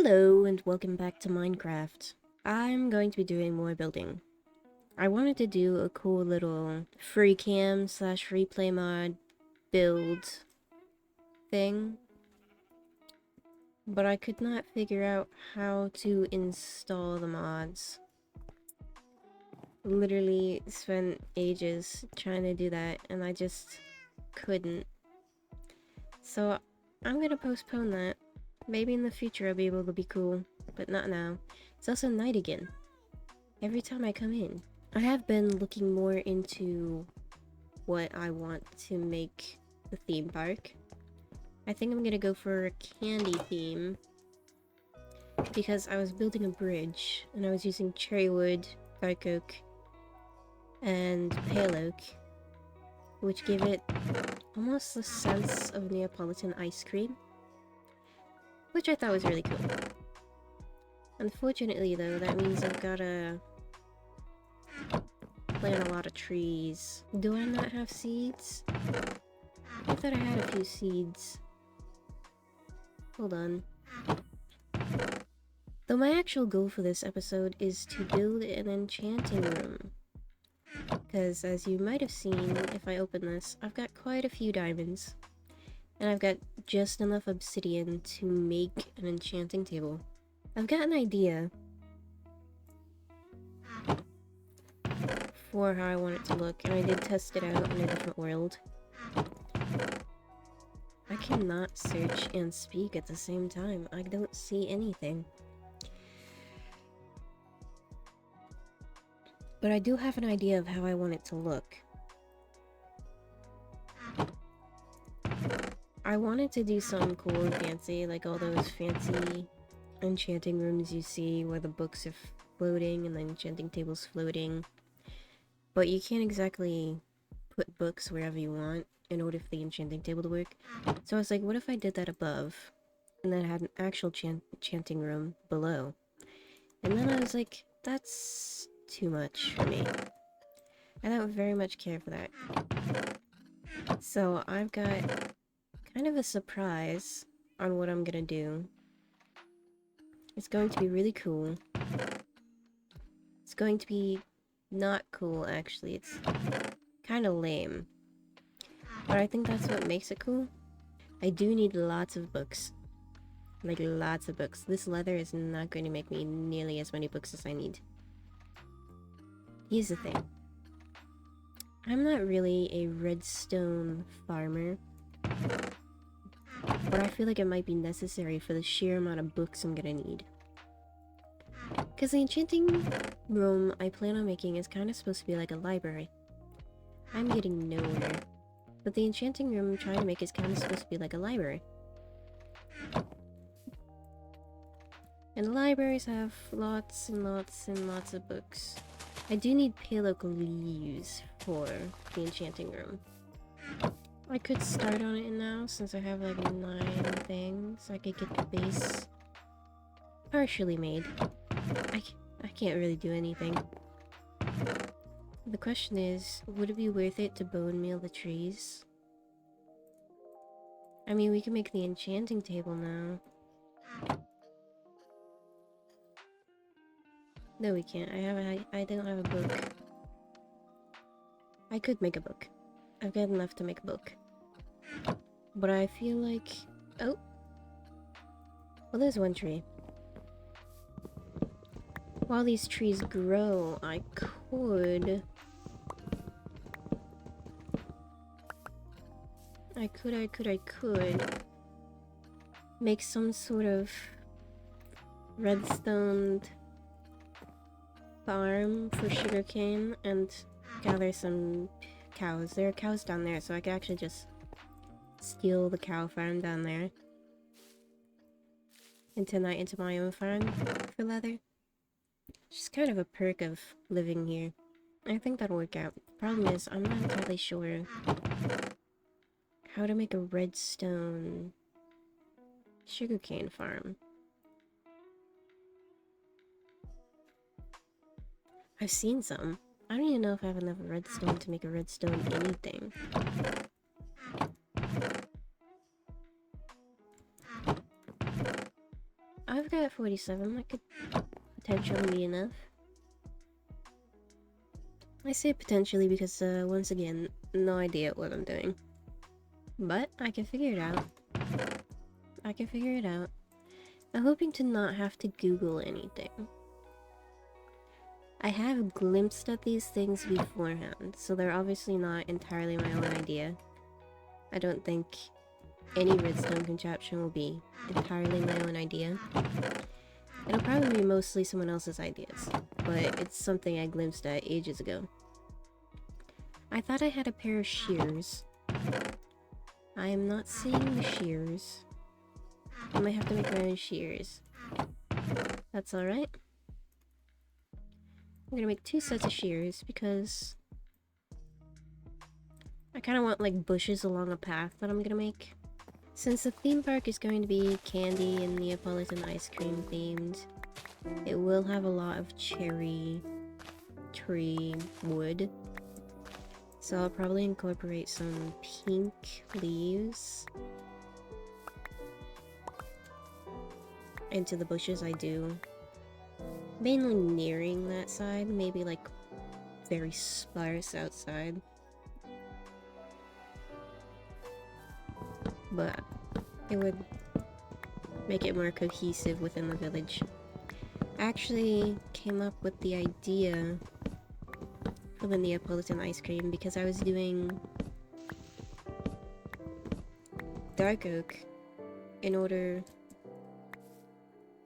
Hello and welcome back to Minecraft. I'm going to be doing more building. I wanted to do a cool little free cam slash replay mod build thing, but I could not figure out how to install the mods. Literally spent ages trying to do that and I just couldn't. So I'm gonna postpone that. Maybe in the future I'll be able to be cool, but not now. It's also night again. Every time I come in. I have been looking more into what I want to make the theme park. I think I'm gonna go for a candy theme because I was building a bridge and I was using cherry wood, dark oak, and pale oak, which give it almost the sense of Neapolitan ice cream, which I thought was really cool. Unfortunately though, that means I've gotta plant a lot of trees. Do I not have seeds? I thought I had a few seeds. Hold on. Though my actual goal for this episode is to build an enchanting room. Because as you might have seen, if I open this, I've got quite a few diamonds. And I've got just enough obsidian to make an enchanting table. I've got an idea for how I want it to look, and I did test it out in a different world. I cannot search and speak at the same time. I don't see anything. But I do have an idea of how I want it to look. I wanted to do something cool and fancy, like all those fancy enchanting rooms you see where the books are floating and the enchanting tables floating. But you can't exactly put books wherever you want in order for the enchanting table to work. So I was like, what if I did that above and then had an actual enchanting room below? And then I was like, that's too much for me. I don't very much care for that. So I've got kind of a surprise on what I'm gonna do. It's going to be really cool. It's going to be not cool, actually. It's kind of lame. But I think that's what makes it cool. I do need lots of books. Like, lots of books. This leather is not going to make me nearly as many books as I need. Here's the thing. I'm not really a redstone farmer. But I feel like it might be necessary for the sheer amount of books I'm gonna need. Because the enchanting room I plan on making is kind of supposed to be like a library. I'm getting nowhere. But the enchanting room I'm trying to make is kind of supposed to be like a library. And the libraries have lots and lots and lots of books. I do need pale oak leaves for the enchanting room. I could start on it now since I have like 9 things. I could get the base partially made. I can't really do anything. The question is, would it be worth it to bone meal the trees? I mean, we can make the enchanting table now. No, we can't. I don't have a book. I could make a book. I've got enough to make a book. But I feel like... Oh! Well, there's one tree. While these trees grow, I could make some sort of redstone farm for sugarcane and gather some cows. There are cows down there, so I could actually just steal the cow farm down there and turn that into my own farm for leather. It's just kind of a perk of living here. I think that'll work out. The problem is, I'm not entirely sure how to make a redstone sugarcane farm. I've seen some. I don't even know if I have enough redstone to make a redstone anything. I've got at 47. That could potentially be enough. I say potentially because, once again, no idea what I'm doing. But I can figure it out. I can figure it out. I'm hoping to not have to Google anything. I have glimpsed at these things beforehand, so they're obviously not entirely my own idea. I don't think any redstone contraption will be entirely my own idea. It'll probably be mostly someone else's ideas, but it's something I glimpsed at ages ago. I thought I had a pair of shears. I am not seeing the shears. I might have to make my own shears. That's alright. I'm gonna make 2 sets of shears because I kind of want like bushes along a path that I'm gonna make. Since the theme park is going to be candy and Neapolitan ice cream themed, it will have a lot of cherry tree wood. So I'll probably incorporate some pink leaves into the bushes I do. Mainly nearing that side, maybe like very sparse outside. But it would make it more cohesive within the village. I actually came up with the idea for the Neapolitan ice cream because I was doing dark oak in order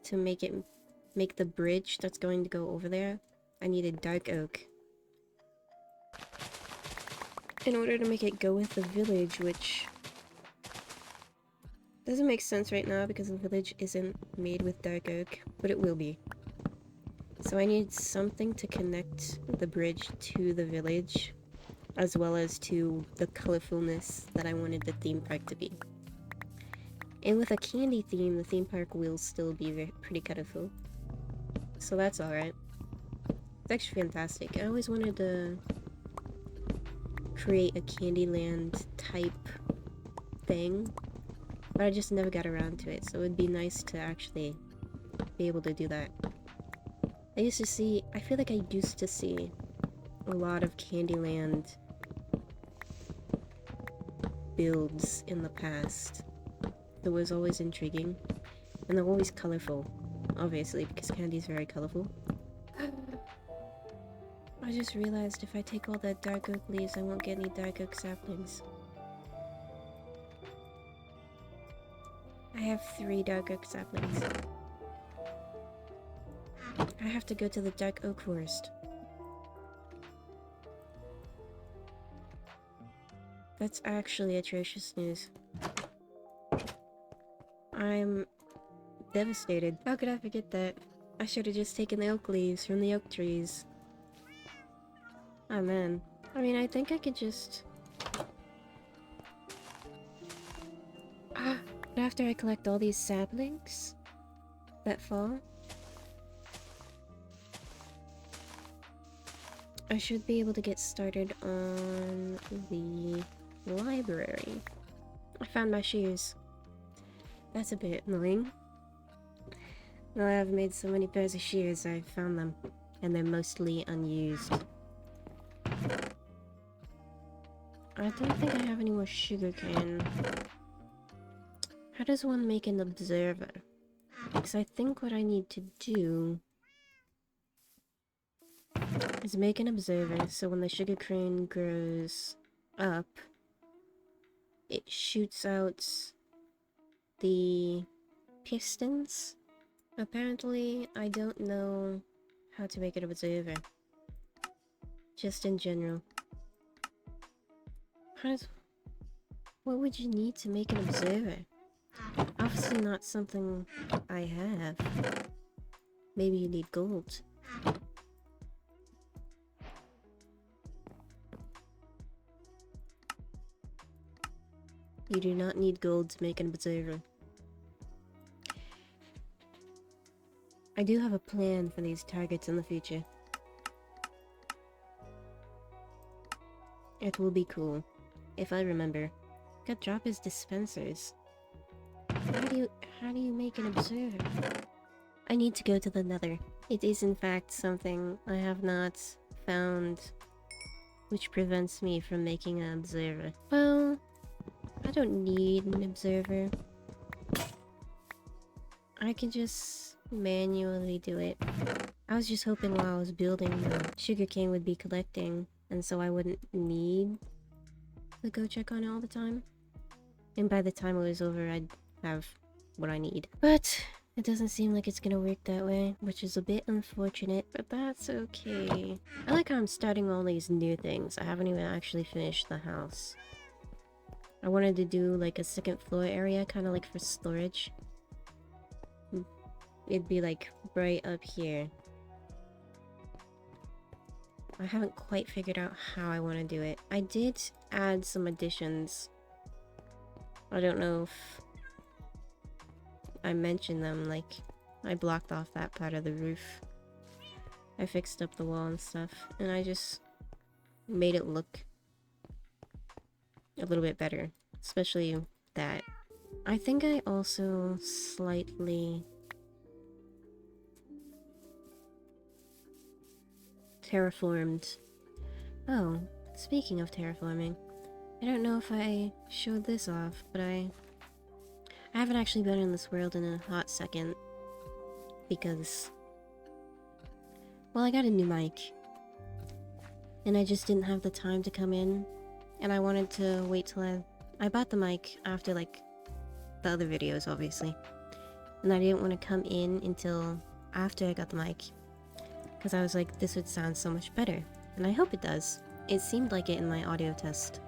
to make the bridge that's going to go over there. I needed dark oak in order to make it go with the village, which doesn't make sense right now because the village isn't made with dark oak, but it will be. So I need something to connect the bridge to the village, as well as to the colorfulness that I wanted the theme park to be. And with a candy theme, the theme park will still be pretty colorful. So that's alright. It's actually fantastic. I always wanted to create a Candyland type thing, but I just never got around to it, so it would be nice to actually be able to do that. I feel like I used to see a lot of Candyland builds in the past. It was always intriguing, and they're always colorful, obviously, because candy's very colorful. I just realized if I take all the dark oak leaves, I won't get any dark oak saplings. I have 3 dark oak saplings. I have to go to the dark oak forest. That's actually atrocious news. I'm devastated. How could I forget that? I should have just taken the oak leaves from the oak trees. Oh man. I mean, I think I could just... But after I collect all these saplings that fall, I should be able to get started on the library. I found my shoes. That's a bit annoying. Now I have made so many pairs of shoes, I've found them, and they're mostly unused. I don't think I have any more sugarcane. How does one make an observer? Because I think what I need to do is make an observer so when the sugarcane grows up, it shoots out the pistons. Apparently, I don't know how to make an observer. Just in general. What would you need to make an observer? Obviously not something I have. Maybe you need gold. You do not need gold to make an observer. I do have a plan for these targets in the future. It will be cool, if I remember. Could drop his dispensers. How do you make an observer? I need to go to the Nether. It is in fact something I have not found, which prevents me from making an observer. Well, I don't need an observer. I can just manually do it. I was just hoping while I was building the sugarcane would be collecting, and so I wouldn't need to go check on it all the time. And by the time it was over, I'd have what I need. But it doesn't seem like it's gonna work that way, which is a bit unfortunate, but that's okay. I like how I'm starting all these new things. I haven't even actually finished the house. I wanted to do like a second floor area, kind of like for storage. It'd be like right up here. I haven't quite figured out how I want to do it. I did add some additions. I don't know if I mentioned them, like I blocked off that part of the roof. I fixed up the wall and stuff, and I just made it look a little bit better, especially that. I think I also slightly terraformed. Oh, speaking of terraforming, I don't know if I showed this off, but I haven't actually been in this world in a hot second because, well, I got a new mic and I just didn't have the time to come in, and I wanted to wait till I bought the mic after like the other videos, obviously, and I didn't want to come in until after I got the mic because I was like, this would sound so much better, and I hope it does. It seemed like it in my audio test.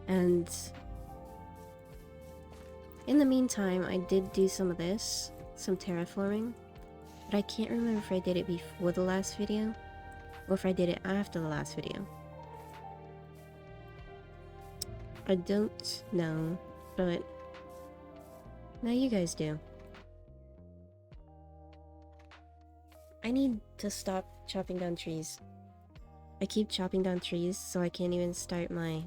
And in the meantime, I did do some of this, some terraforming, but I can't remember if I did it before the last video or if I did it after the last video. I don't know, but now you guys do. I need to stop chopping down trees. I keep chopping down trees, so I can't even start my...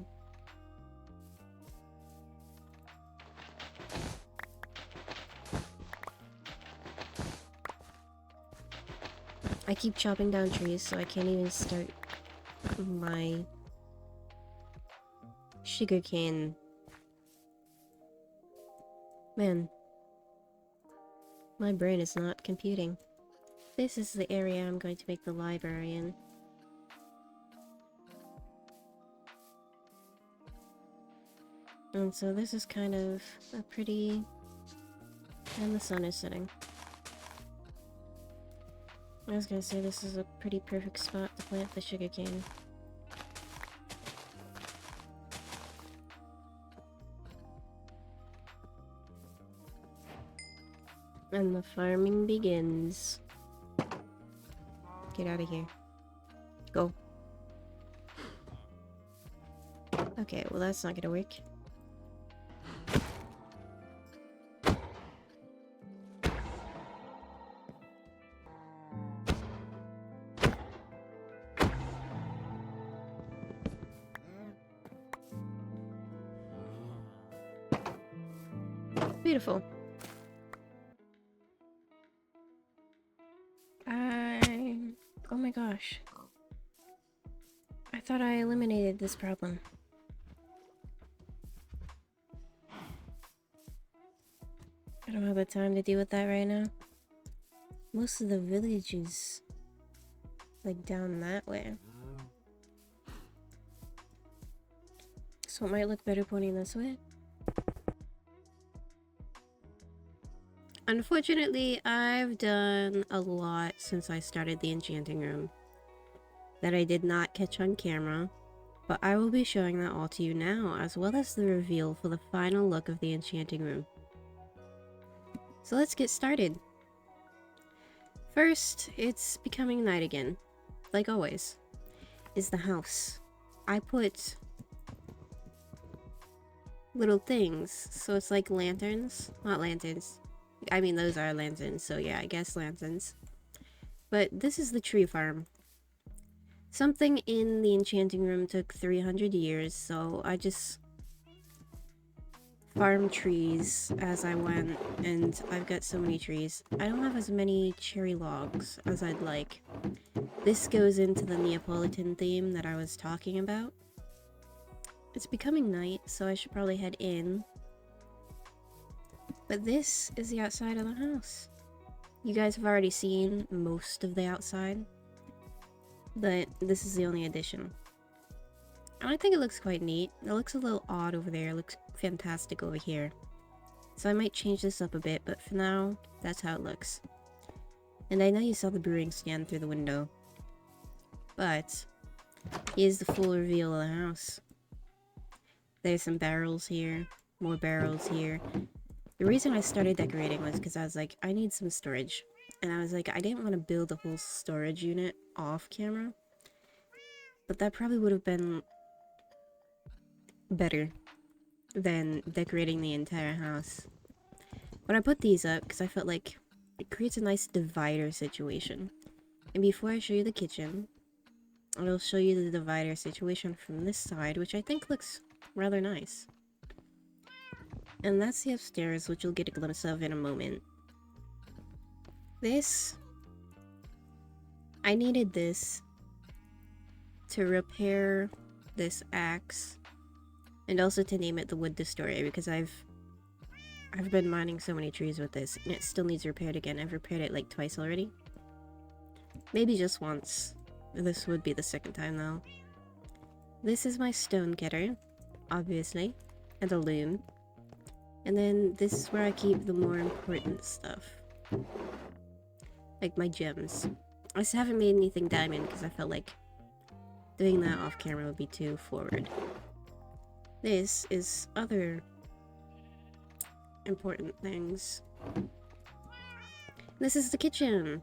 I keep chopping down trees, so I can't even start my sugarcane. Man, my brain is not computing. This is the area I'm going to make the library in. And so this is kind of a pretty... and the sun is setting. I was gonna say this is a pretty perfect spot to plant the sugarcane. And the farming begins. Get out of here. Go. Okay, well that's not gonna work. Beautiful. Oh my gosh. I thought I eliminated this problem. I don't have the time to deal with that right now. Most of the village is like down that way. So it might look better pointing this way. Unfortunately, I've done a lot since I started the enchanting room that I did not catch on camera, but I will be showing that all to you now, as well as the reveal for the final look of the enchanting room. So let's get started. First, it's becoming night again, like always, is the house. I put little things, so it's like lanterns, not lanterns. I mean, those are lanterns, so yeah, I guess lanterns. But this is the tree farm. Something in the enchanting room took 300 years, so I just farm trees as I went, and I've got so many trees. I don't have as many cherry logs as I'd like. This goes into the Neapolitan theme that I was talking about. It's becoming night, so I should probably head in. But this is the outside of the house. You guys have already seen most of the outside, but this is the only addition. And I think it looks quite neat. It looks a little odd over there. It looks fantastic over here. So I might change this up a bit, but for now, that's how it looks. And I know you saw the brewing stand through the window, but here's the full reveal of the house. There's some barrels here, more barrels here. The reason I started decorating was because I was like, I need some storage. And I was like, I didn't want to build a whole storage unit off camera, but that probably would have been better than decorating the entire house. When I put these up, because I felt like it creates a nice divider situation. And before I show you the kitchen, I'll show you the divider situation from this side, which I think looks rather nice. And that's the upstairs, which you'll get a glimpse of in a moment. This, I needed this to repair this axe, and also to name it the Wood Destroyer, because I've been mining so many trees with this, and it still needs repaired again. I've repaired it like twice already. Maybe just once. This would be the second time though. This is my stone getter, obviously, and a loom. And then this is where I keep the more important stuff. Like my gems. I just haven't made anything diamond because I felt like doing that off camera would be too forward. This is other important things. This is the kitchen.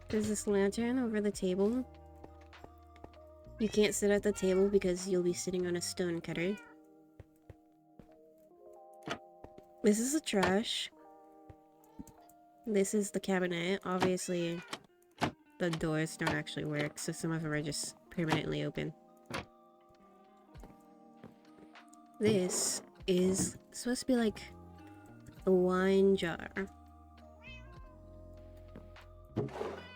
There's this lantern over the table. You can't sit at the table because you'll be sitting on a stone cutter. This is the trash. This is the cabinet. Obviously, the doors don't actually work, so some of them are just permanently open. This is supposed to be like a wine jar.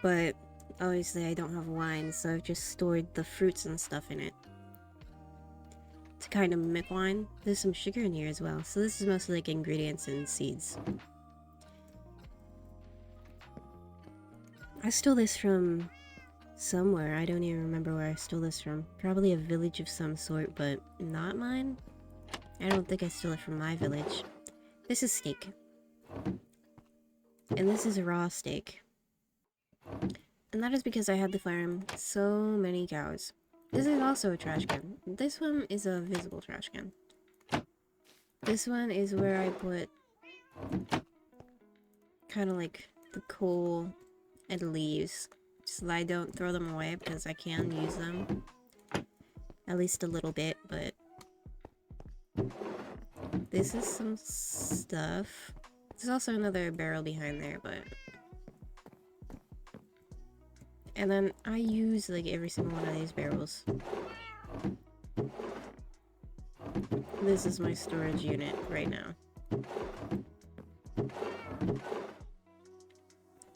But obviously I don't have wine, so I've just stored the fruits and stuff in it to kind of mimic wine. There's some sugar in here as well, so this is mostly like ingredients and seeds. I stole this from somewhere. I don't even remember where I stole this from. Probably a village of some sort, but not mine. I don't think I stole it from my village. This is steak. And this is raw steak. And that is because I had to farm so many cows. This is also a trash can. This one is a visible trash can. This one is where I put kind of like the coal and leaves, so that I don't throw them away because I can use them. At least a little bit, but this is some stuff. There's also another barrel behind there, but... And then I use like every single one of these barrels. This is my storage unit right now.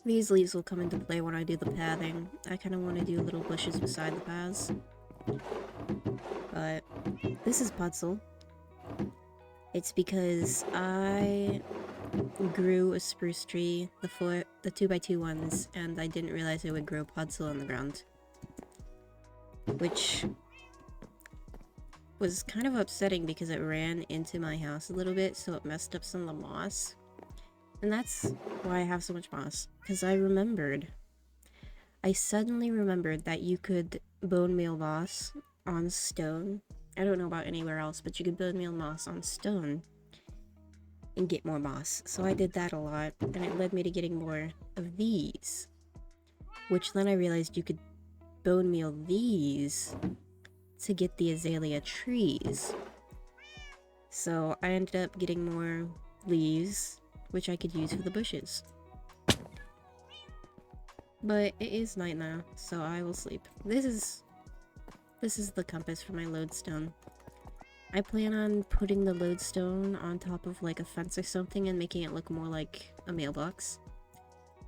These leaves will come into play when I do the pathing. I kind of want to do little bushes beside the paths. But this is puzzle. It's because I grew a spruce tree, the 2x2 ones, and I didn't realize it would grow puzzle on the ground. Which was kind of upsetting because it ran into my house a little bit, so it messed up some of the moss. And that's why I have so much moss. Because I suddenly remembered that you could bone meal moss on stone. I don't know about anywhere else, but you could bone meal moss on stone and get more moss. So I did that a lot, and it led me to getting more of these. Which then I realized you could bone meal these to get the azalea trees. So I ended up getting more leaves, which I could use for the bushes. But it is night now, so I will sleep. This is the compass for my lodestone. I plan on putting the lodestone on top of like a fence or something and making it look more like a mailbox.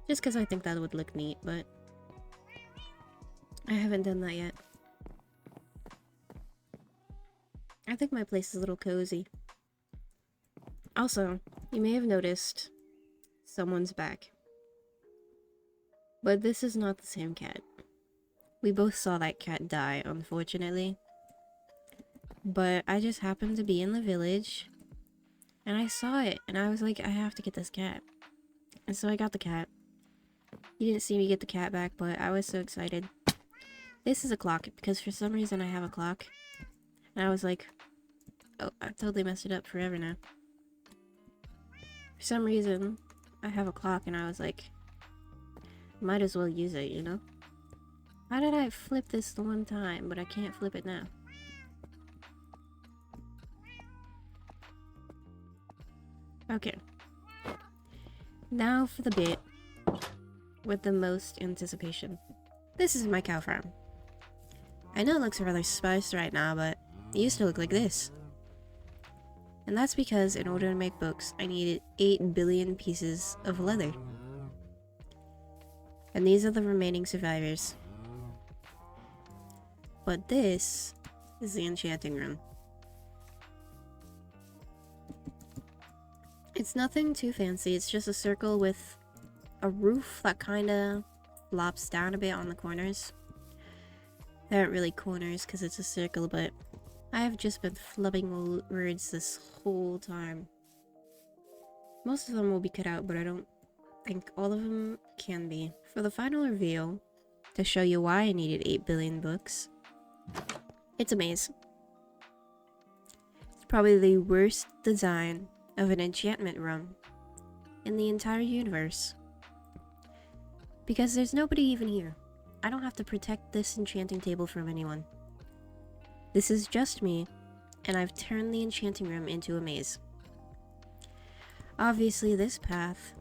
Just because I think that would look neat, but I haven't done that yet. I think my place is a little cozy. Also, you may have noticed someone's back. But this is not the same cat. We both saw that cat die, unfortunately. But I just happened to be in the village, and I saw it, and I was like, I have to get this cat. And so I got the cat. You didn't see me get the cat back, but I was so excited. This is a clock, because for some reason I have a clock. And I was like, oh, I totally messed it up forever now. For some reason, I have a clock, and I was like, might as well use it, you know? How did I flip this the one time, but I can't flip it now? Okay. Now for the bit with the most anticipation. This is my cow farm. I know it looks rather sparse right now, but it used to look like this. And that's because in order to make books, I needed 8 billion pieces of leather. And these are the remaining survivors. But this is the enchanting room. It's nothing too fancy, it's just a circle with a roof that kinda flops down a bit on the corners. They aren't really corners because it's a circle, but I have just been flubbing words this whole time. Most of them will be cut out, but I don't think all of them can be. For the final reveal, to show you why I needed 8 billion books, it's a maze. It's probably the worst design of an enchantment room in the entire universe. Because there's nobody even here. I don't have to protect this enchanting table from anyone. This is just me, and I've turned the enchanting room into a maze. Obviously, this path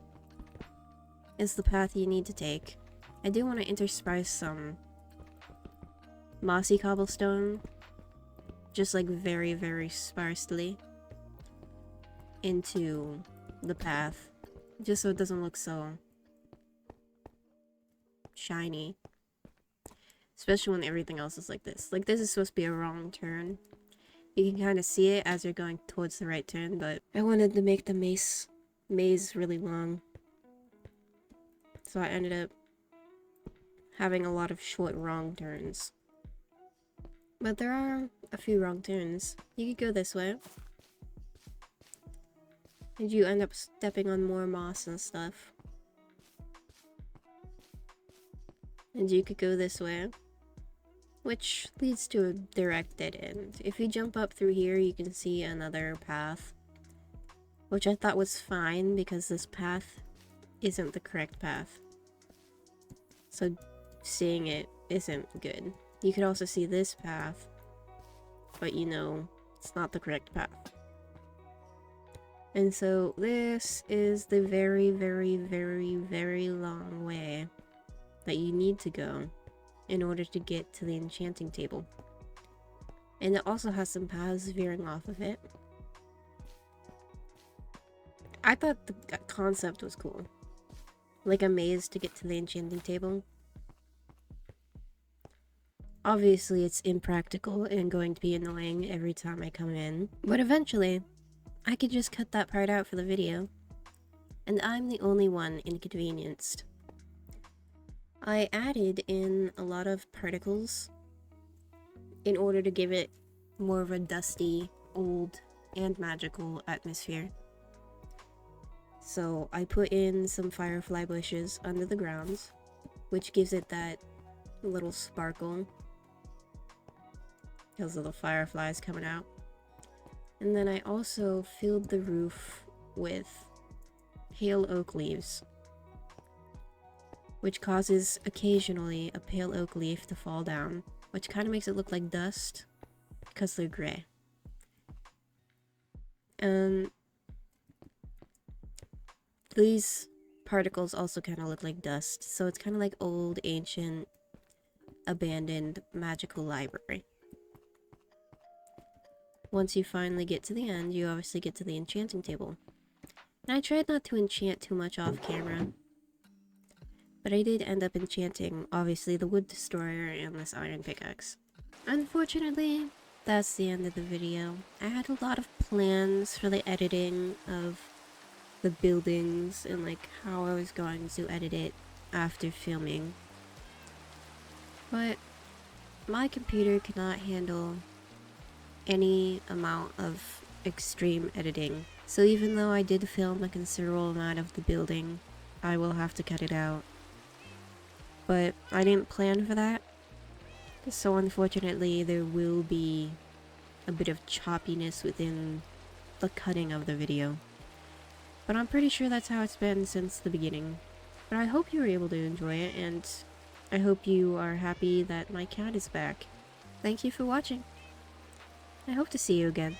is the path you need to take. I do want to intersperse some mossy cobblestone, just like very, very sparsely, into the path, just so it doesn't look so shiny. Especially when everything else is like this. Like, this is supposed to be a wrong turn. You can kind of see it as you're going towards the right turn, but I wanted to make the maze really long. So I ended up having a lot of short wrong turns. But there are a few wrong turns. You could go this way. And you end up stepping on more moss and stuff. And you could go this way, which leads to a direct dead end. If you jump up through here, you can see another path, which I thought was fine because this path isn't the correct path. So seeing it isn't good. You could also see this path, but you know, it's not the correct path. And so this is the very, very, very, very long way that you need to go in order to get to the enchanting table. And it also has some paths veering off of it. I thought the concept was cool. Like a maze to get to the enchanting table. Obviously it's impractical and going to be annoying every time I come in. But eventually, I could just cut that part out for the video. And I'm the only one inconvenienced. I added in a lot of particles in order to give it more of a dusty, old, and magical atmosphere. So I put in some firefly bushes under the ground, which gives it that little sparkle because of the fireflies coming out. And then I also filled the roof with pale oak leaves, which causes occasionally a pale oak leaf to fall down, which kind of makes it look like dust because they're gray. And these particles also kind of look like dust, so it's kind of like old, ancient, abandoned magical library. once you finally get to the end, you obviously get to the enchanting table. And I tried not to enchant too much off camera, but I did end up enchanting, obviously, the wood destroyer and this iron pickaxe. Unfortunately, that's the end of the video. I had a lot of plans for the editing of the buildings and like how I was going to edit it after filming. But my computer cannot handle any amount of extreme editing. So even though I did film a considerable amount of the building, I will have to cut it out. But I didn't plan for that. So unfortunately there will be a bit of choppiness within the cutting of the video. But I'm pretty sure that's how it's been since the beginning. But I hope you were able to enjoy it, and I hope you are happy that my cat is back. Thank you for watching. I hope to see you again.